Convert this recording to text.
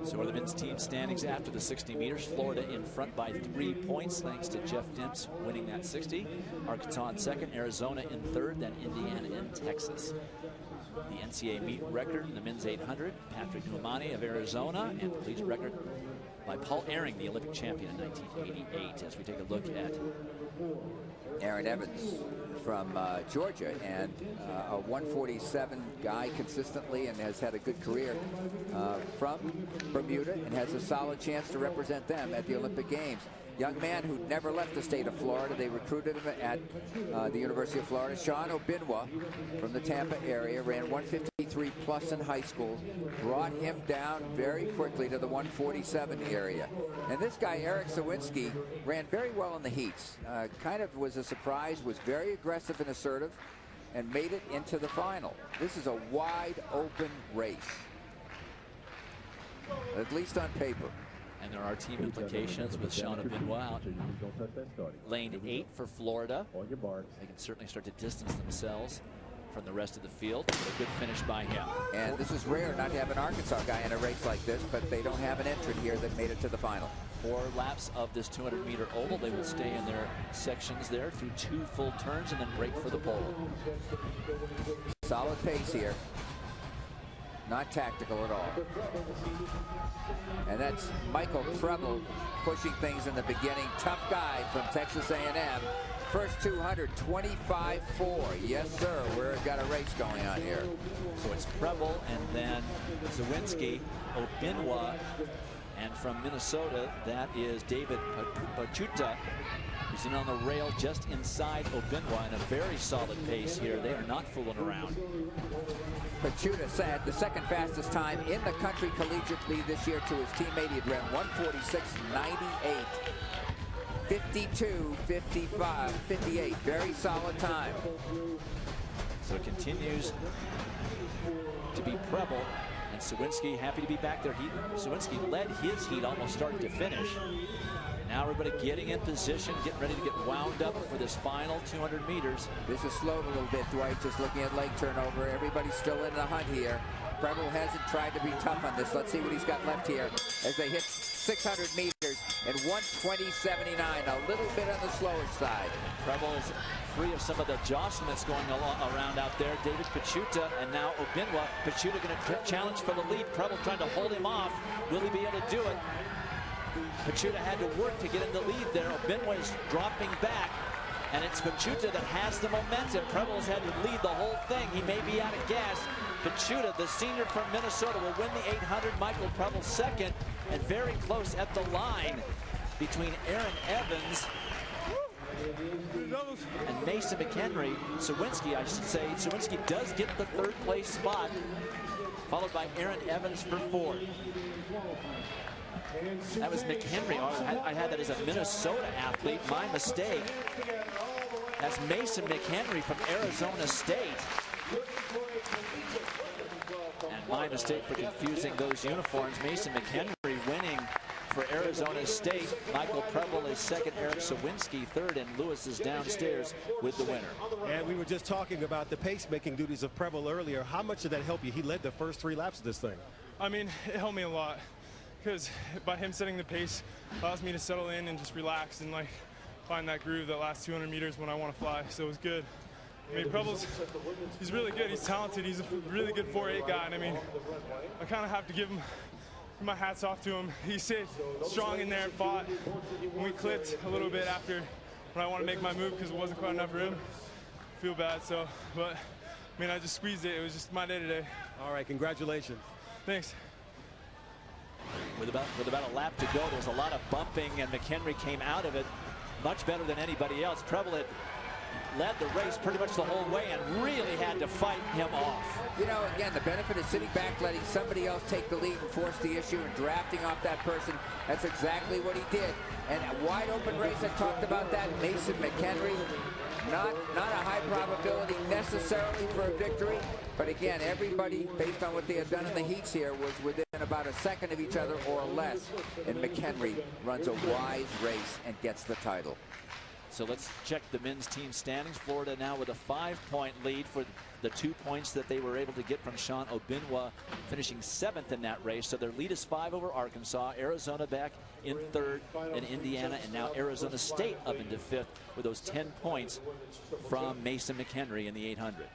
So are the men's team standings after the 60 meters. Florida in front by 3 points thanks to Jeff Dimps winning that 60. Arkansas in second, Arizona in third, then Indiana and Texas. The NCAA meet record in the men's 800, Patrick Nuamani of Arizona, and the collegiate record by Paul Ehring, the Olympic champion in 1988. As we take a look at Aaron Evans from Georgia, and a 147 guy consistently, and has had a good career from Bermuda, and has a solid chance to represent them at the Olympic Games. Young man who never left the state of Florida. They recruited him at the University of Florida. Sean Obinwa from the Tampa area ran 153 plus in high school, brought him down very quickly to the 147 area. And this guy, Eric Sawinski, ran very well in the heats. Kind of was a surprise, was very aggressive and assertive, and made it into the final. This is a wide open race, at least on paper. And there are team implications with Sean Obinwa out. Lane 8 for Florida. They can certainly start to distance themselves from the rest of the field. But a good finish by him. And this is rare not to have an Arkansas guy in a race like this, but they don't have an entrant here that made it to the final. 4 laps of this 200-meter oval. They will stay in their sections there through 2 full turns and then break for the pole. Solid pace here. Not tactical at all. And that's Michael Preble pushing things in the beginning. Tough guy from Texas A&M. First 200, 25.4. Yes, sir. We've got a race going on here. So it's Preble and then Zawinski, Obinwa, and from Minnesota, that is David Pachuta. He's in on the rail just inside Obinwa in a very solid pace here. They are not fooling around. Pachuta said the second fastest time in the country collegiately this year to his teammate. He had ran 146.98. 52, 55, 58. Very solid time. So it continues to be Preble. And Sawinski happy to be back there. Sawinski led his heat almost start to finish. Now everybody getting in position, getting ready to get wound up for this final 200 meters. This is slowed a little bit, Dwight, just looking at leg turnover. Everybody's still in the hunt here. Preble hasn't tried to be tough on this. Let's see what he's got left here as they hit 600 meters at 120.79, a little bit on the slower side. Preble's free of some of the jostlements going around out there. David Pachuta and now Obinwa. Pachuta going to challenge for the lead. Preble trying to hold him off. Will he be able to do it? Pachuta had to work to get in the lead there. Obinwa is dropping back, and it's Pachuta that has the momentum. Preble's had to lead the whole thing. He may be out of gas. Pachuta, the senior from Minnesota, will win the 800. Michael Preble second, and very close at the line between Aaron Evans and Mason McHenry. Sawinski, I should say. Sawinski does get the third place spot, followed by Aaron Evans for fourth. That was McHenry. I had that as a Minnesota athlete. My mistake. That's Mason McHenry from Arizona State. And my mistake for confusing those uniforms. Mason McHenry winning for Arizona State. Michael Preble is second, Eric Sawinski third, and Lewis is downstairs with the winner. And we were just talking about the pace-making duties of Preble earlier. How much did that help you? He led the first 3 laps of this thing. I mean, it helped me a lot, because by him setting the pace allows me to settle in and just relax and like find that groove that last 200 meters when I want to fly. So it was good. I mean, Preble's, he's really good. He's talented. He's a really good 4.8 guy. And I mean, I kind of have to give my hats off to him. He stayed strong in there and fought. When we clipped a little bit after when I want to make my move because it wasn't quite enough room. I feel bad. So, but I mean, I just squeezed it. It was just my day today. All right, congratulations. Thanks. With about a lap to go, there's a lot of bumping, and McHenry came out of it much better than anybody else. Preble had led the race pretty much the whole way and really had to fight him off. You know, again, the benefit of sitting back, letting somebody else take the lead and force the issue and drafting off that person. That's exactly what he did. And a wide open race, I talked about that. Mason McHenry, not a high probability necessarily for a victory. But again, everybody, based on what they had done in the heats here, was within about a second of each other or less. And McHenry runs a wise race and gets the title. So let's check the men's team standings. Florida now with a 5-point lead for the 2 points that they were able to get from Sean Obinwa, finishing 7th in that race. So their lead is 5 over Arkansas. Arizona back in 3rd, and Indiana, and now Arizona State up into 5th with those 10 points from Mason McHenry in the 800.